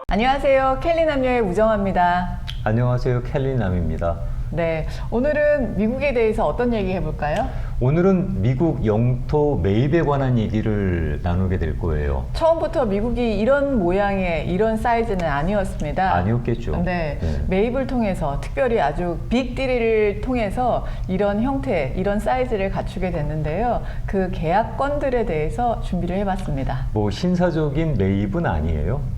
안녕하세요. 켈리남녀의 우정아입니다. 안녕하세요. 켈리남입니다. 네, 오늘은 미국에 대해서 어떤 얘기 해볼까요? 오늘은 미국 영토 매입에 관한 얘기를 나누게 될 거예요. 처음부터 미국이 이런 모양의 이런 사이즈는 아니었습니다. 아니었겠죠. 네, 네. 매입을 통해서 특별히 아주 빅딜을 통해서 이런 형태, 이런 사이즈를 갖추게 됐는데요. 그 계약건들에 대해서 준비를 해봤습니다. 뭐 신사적인 매입은 아니에요.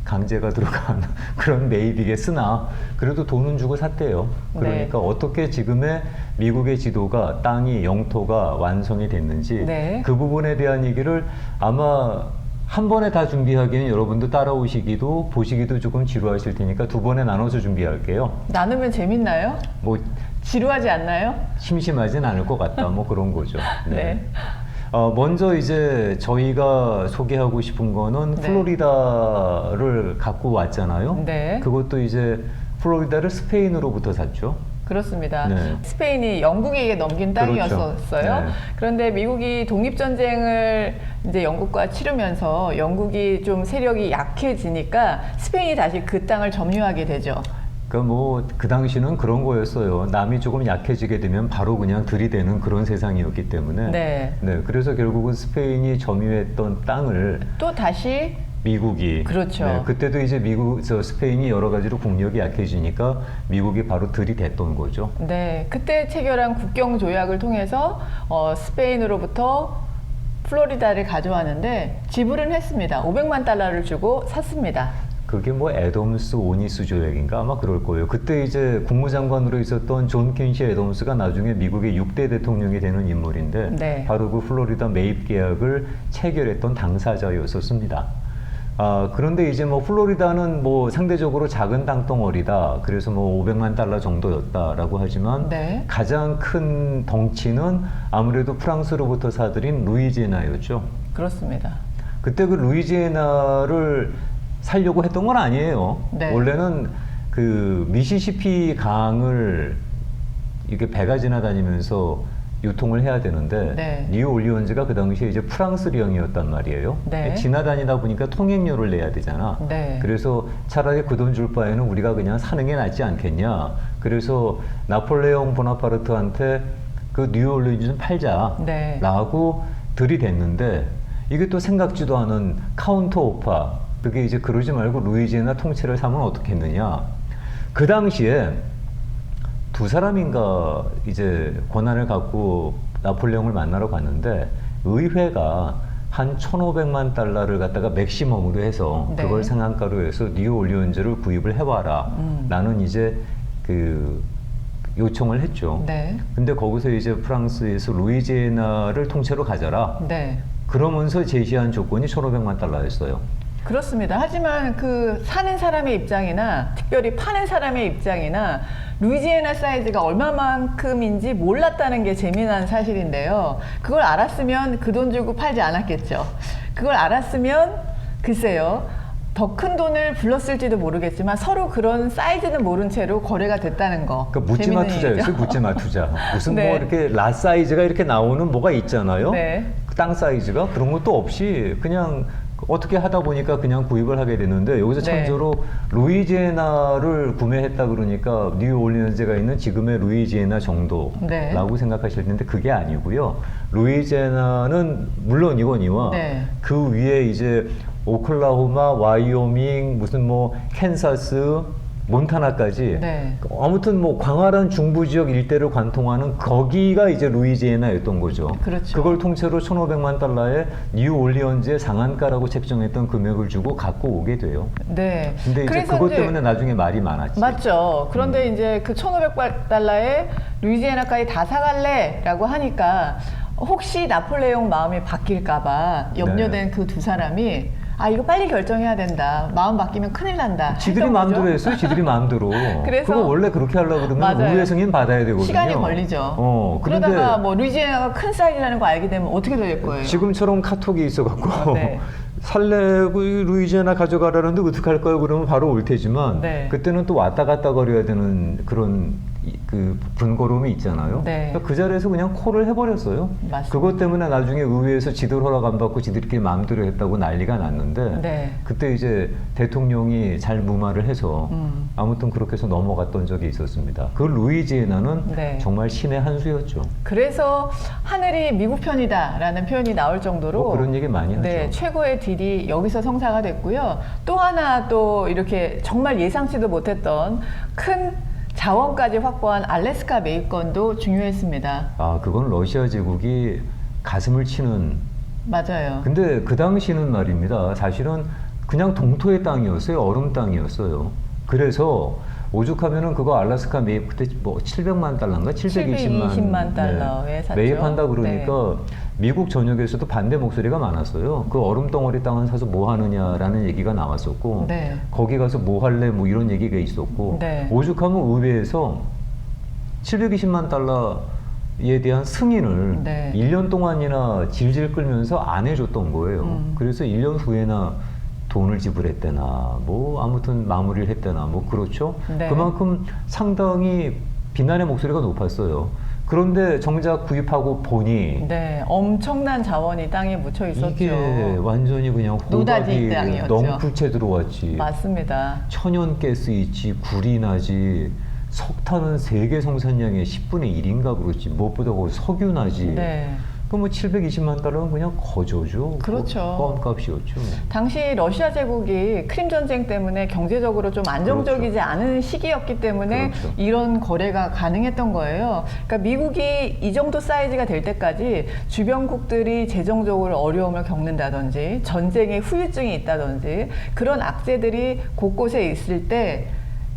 강제가 들어간 그런 매입이겠으나 그래도 돈은 주고 샀대요. 그러니까 네. 어떻게 지금의 미국의 지도가 땅이 영토가 완성이 됐는지 네. 그 부분에 대한 얘기를 아마 한 번에 다 준비하기에는 여러분도 따라오시기도 보시기도 조금 지루하실 테니까 두 번에 나눠서 준비할게요. 나누면 재밌나요? 뭐 지루하지 않나요? 심심하진 않을 것 같다. 뭐 그런 거죠. 네. 먼저 이제 저희가 소개하고 싶은 거는 네. 플로리다를 갖고 왔잖아요. 네. 그것도 이제 플로리다를 스페인으로부터 샀죠. 그렇습니다. 네. 스페인이 영국에게 넘긴 땅이었어요. 그렇죠. 네. 그런데 미국이 독립전쟁을 이제 영국과 치르면서 영국이 좀 세력이 약해지니까 스페인이 다시 그 땅을 점유하게 되죠. 그러니까 뭐 그 당시는 그런 거였어요. 남이 조금 약해지게 되면 바로 그냥 들이대는 그런 세상이었기 때문에. 네. 네. 그래서 결국은 스페인이 점유했던 땅을 또 다시 미국이 그렇죠. 네, 그때도 이제 스페인이 여러 가지로 국력이 약해지니까 미국이 바로 들이댔던 거죠. 네, 그때 체결한 국경 조약을 통해서 스페인으로부터 플로리다를 가져왔는데 지불은 했습니다. 500만 달러를 주고 샀습니다. 그게 뭐 애덤스 오니스 조약인가 아마 그럴 거예요. 그때 이제 국무장관으로 있었던 존 켄시 애덤스가 나중에 미국의 6대 대통령이 되는 인물인데 네. 바로 그 플로리다 매입 계약을 체결했던 당사자였었습니다. 그런데 이제 뭐 플로리다는 뭐 상대적으로 작은 땅덩어리다. 그래서 뭐 500만 달러 정도였다라고 하지만 네. 가장 큰 덩치는 아무래도 프랑스로부터 사들인 루이지애나였죠. 그렇습니다. 그때 그 루이지애나를 살려고 했던 건 아니에요. 네. 원래는 그 미시시피 강을 이렇게 배가 지나다니면서 유통을 해야 되는데 네. 뉴올리언즈가 그 당시에 이제 프랑스령이었단 말이에요. 네. 지나다니다 보니까 통행료를 내야 되잖아. 네. 그래서 차라리 그 돈 줄 바에는 우리가 그냥 사는 게 낫지 않겠냐. 그래서 나폴레옹 보나파르트한테 그 뉴올리언즈 좀 팔자라고 네. 들이댔는데 이게 또 생각지도 않은 카운터 오파. 그게 이제 그러지 말고 루이지애나 통째를 사면 어떻겠느냐. 그 당시에 두 사람인가 이제 권한을 갖고 나폴레옹을 만나러 갔는데 의회가 한 1,500만 달러를 갖다가 맥시멈으로 해서 네. 그걸 상한가로 해서 뉴올리언즈를 구입을 해와라. 라는 이제 그 요청을 했죠. 네. 근데 거기서 이제 프랑스에서 루이지애나를 통째로 가져라. 네. 그러면서 제시한 조건이 1,500만 달러였어요. 그렇습니다. 하지만 그 사는 사람의 입장이나 특별히 파는 사람의 입장이나 루이지애나 사이즈가 얼마만큼인지 몰랐다는 게 재미난 사실인데요. 그걸 알았으면 그 돈 주고 팔지 않았겠죠. 그걸 알았으면 글쎄요. 더 큰 돈을 불렀을지도 모르겠지만 서로 그런 사이즈는 모른 채로 거래가 됐다는 거. 그러니까 묻지마 재밌는 투자였어요. 얘기죠. 묻지마 투자. 무슨 네. 뭐 이렇게 라 사이즈가 이렇게 나오는 뭐가 있잖아요. 네. 그 땅 사이즈가 그런 것도 없이 그냥 어떻게 하다 보니까 그냥 구입을 하게 됐는데 여기서 네. 참조로 루이지애나를 구매했다 그러니까 뉴올리언즈가 있는 지금의 루이지애나 정도라고 네. 생각하실 텐데 그게 아니고요. 루이지애나는 물론이거니와 네. 그 위에 이제 오클라호마, 와이오밍, 무슨 뭐 캔사스, 몬타나까지 네. 아무튼 뭐 광활한 중부 지역 일대를 관통하는 거기가 이제 루이지애나였던 거죠. 그렇죠. 그걸 통째로 1,500만 달러에 뉴올리언즈의 상한가라고 책정했던 금액을 주고 갖고 오게 돼요. 네. 근데 이제 그래서 그것 이제 때문에 나중에 말이 많았지. 맞죠. 그런데 이제 그 1,500달러에 루이지애나까지 다 사갈래라고 하니까 혹시 나폴레옹 마음이 바뀔까봐 염려된 네. 그 두 사람이 이거 빨리 결정해야 된다. 마음 바뀌면 큰일 난다. 지들이 했던 마음대로 거죠. 했어요. 지들이 마음대로. 그래서 그거 원래 그렇게 하려고 그러면 맞아요. 우회 승인 받아야 되거든요. 시간이 걸리죠. 그런데 그러다가 뭐 루이지애나가 큰 사이즈라는 거 알게 되면 어떻게 될 거예요? 지금처럼 카톡이 있어갖고 네. 살래 루이지애나 가져가라는데 어떡할까요? 그러면 바로 올 테지만 네. 그때는 또 왔다 갔다 거려야 되는 그런 그 분거름이 있잖아요. 네. 그러니까 그 자리에서 그냥 콜을 해버렸어요. 맞습니다. 그것 때문에 나중에 의회에서 지들 허락 안 받고 지들끼리 마음대로 했다고 난리가 났는데 네. 그때 이제 대통령이 잘 무마를 해서 아무튼 그렇게 해서 넘어갔던 적이 있었습니다. 그 루이지애나는 네. 정말 신의 한 수였죠. 그래서 하늘이 미국 편이다라는 표현이 나올 정도로 뭐 그런 얘기 많이 하죠. 네, 최고의 딜이 여기서 성사가 됐고요. 또 하나 또 이렇게 정말 예상치도 못했던 큰 자원까지 확보한 알래스카 매입권도 중요했습니다. 아, 그건 러시아 제국이 가슴을 치는. 맞아요. 근데 그 당시는 말입니다. 사실은 그냥 동토의 땅이었어요. 얼음 땅이었어요. 그래서 오죽하면은 그거 알래스카 매입 그때 뭐 700만 달러인가 720만 달러에 샀죠. 매입한다 그러니까 미국 전역에서도 반대 목소리가 많았어요. 그 얼음 덩어리 땅을 사서 뭐 하느냐라는 얘기가 나왔었고 네. 거기 가서 뭐 할래 뭐 이런 얘기가 있었고 네. 오죽하면 의회에서 720만 달러에 대한 승인을 네. 1년 동안이나 질질 끌면서 안 해줬던 거예요. 그래서 1년 후에나 돈을 지불했대나 뭐 아무튼 마무리를 했대나 뭐 그렇죠. 네. 그만큼 상당히 비난의 목소리가 높았어요. 그런데 정작 구입하고 보니 네, 엄청난 자원이 땅에 묻혀 있었죠. 이게 완전히 그냥 노다지 호박이 땅이었죠. 넝풀채 들어왔지. 맞습니다. 천연가스 있지, 굴이 나지, 석탄은 세계 생산량의 10분의 1인가 그렇지. 무엇보다 거기 석유 나지. 네. 그 뭐 720만 달러는 그냥 거저죠. 그렇죠. 껌값이었죠. 당시 러시아 제국이 크림 전쟁 때문에 경제적으로 좀 안정적이지 않은 시기였기 때문에 그렇죠. 이런 거래가 가능했던 거예요. 그러니까 미국이 이 정도 사이즈가 될 때까지 주변국들이 재정적으로 어려움을 겪는다든지 전쟁의 후유증이 있다든지 그런 악재들이 곳곳에 있을 때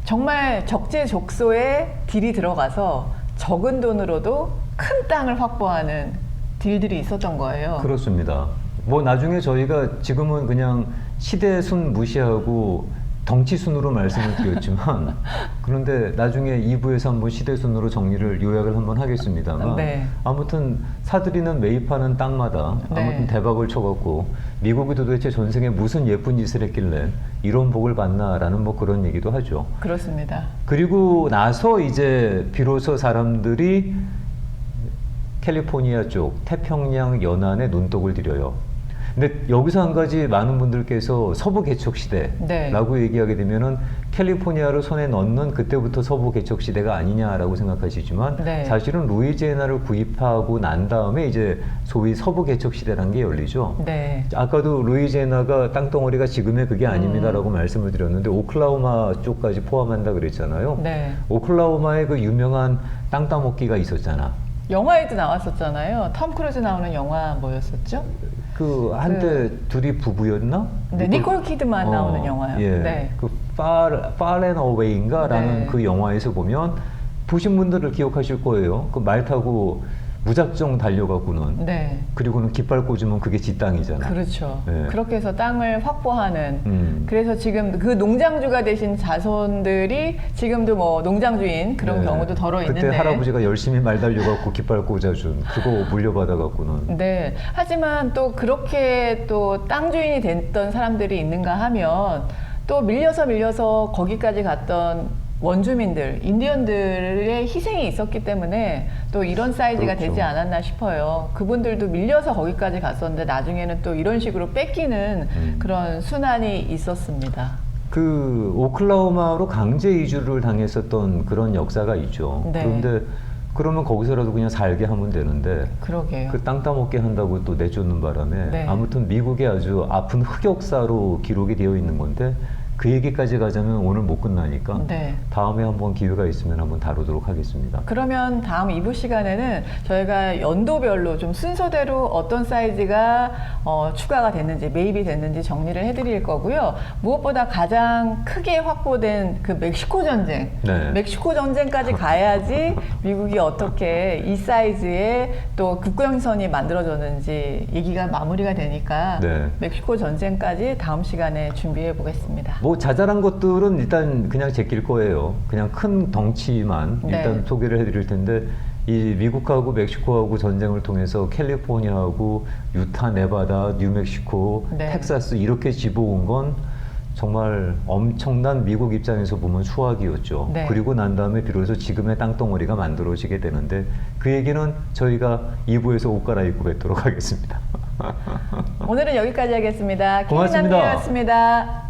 정말 적재적소에 딜이 들어가서 적은 돈으로도 큰 땅을 확보하는 딜들이 있었던 거예요. 그렇습니다. 뭐 나중에 저희가 지금은 그냥 시대순 무시하고 덩치순으로 말씀을 드렸지만 그런데 나중에 2부에서 한번 시대순으로 정리를 요약을 한번 하겠습니다만 네. 아무튼 사들이는 매입하는 땅마다 네. 아무튼 대박을 쳐갖고 미국이 도대체 전생에 무슨 예쁜 짓을 했길래 이런 복을 받나라는 뭐 그런 얘기도 하죠. 그렇습니다. 그리고 나서 이제 비로소 사람들이 캘리포니아 쪽 태평양 연안에 눈독을 들여요. 근데 여기서 한 가지 많은 분들께서 서부 개척 시대라고 얘기하게 되면은 캘리포니아를 손에 넣는 그때부터 서부 개척 시대가 아니냐라고 생각하시지만 네. 사실은 루이지애나를 구입하고 난 다음에 이제 소위 서부 개척 시대라는 게 열리죠. 네. 아까도 루이지애나가 땅덩어리가 지금의 그게 아닙니다라고 말씀을 드렸는데 오클라호마 쪽까지 포함한다 그랬잖아요. 네. 오클라호마에 그 유명한 땅 따먹기가 있었잖아. 영화에도 나왔었잖아요. 톰 크루즈 나오는 영화 뭐였었죠? 그 한때 둘이 부부였나? 네, 니콜 키드만 나오는 영화요. 예. 네. 그 Far and Away인가라는 네. 그 영화에서 보면 보신 분들을 기억하실 거예요. 그 말 타고 무작정 달려가고는 네. 그리고는 깃발 꽂으면 그게 지 땅이잖아. 그렇죠. 네. 그렇게 해서 땅을 확보하는 그래서 그래서 지금 그 농장주가 되신 자손들이 지금도 뭐 농장주인 그런 네. 경우도 덜어 그때 있는데 할아버지가 열심히 말 달려갖고 깃발 꽂아준 그거 물려받아갖고는 네. 하지만 또 그렇게 또 땅 주인이 됐던 사람들이 있는가 하면 또 밀려서 거기까지 갔던 원주민들, 인디언들의 희생이 있었기 때문에 또 이런 사이즈가 그렇죠. 되지 않았나 싶어요. 그분들도 밀려서 거기까지 갔었는데 나중에는 또 이런 식으로 뺏기는 그런 순환이 있었습니다. 그 오클라호마로 강제 이주를 당했었던 그런 역사가 있죠. 네. 그런데 그러면 거기서라도 그냥 살게 하면 되는데 그러게요. 그 땅 따먹게 한다고 또 내쫓는 바람에 네. 아무튼 미국의 아주 아픈 흑역사로 기록이 되어 있는 건데 그 얘기까지 가자면 오늘 못 끝나니까 네. 다음에 한번 기회가 있으면 한번 다루도록 하겠습니다. 그러면 다음 2부 시간에는 저희가 연도별로 좀 순서대로 어떤 사이즈가 추가가 됐는지 매입이 됐는지 정리를 해드릴 거고요. 무엇보다 가장 크게 확보된 그 멕시코 전쟁, 네. 멕시코 전쟁까지 가야지 미국이 어떻게 이 사이즈의 또 국경선이 만들어졌는지 얘기가 마무리가 되니까 네. 멕시코 전쟁까지 다음 시간에 준비해 보겠습니다. 뭐 자잘한 것들은 일단 그냥 제낄 거예요. 그냥 큰 덩치만 네. 일단 소개를 해드릴 텐데 이 미국하고 멕시코하고 전쟁을 통해서 캘리포니아하고 유타, 네바다, 뉴멕시코, 네. 텍사스 이렇게 집어온 건 정말 엄청난 미국 입장에서 보면 수확이었죠. 네. 그리고 난 다음에 비로소 지금의 땅덩어리가 만들어지게 되는데 그 얘기는 저희가 2부에서 옷 갈아입고 뵙도록 하겠습니다. 오늘은 여기까지 하겠습니다. 고맙습니다. K남녀였습니다.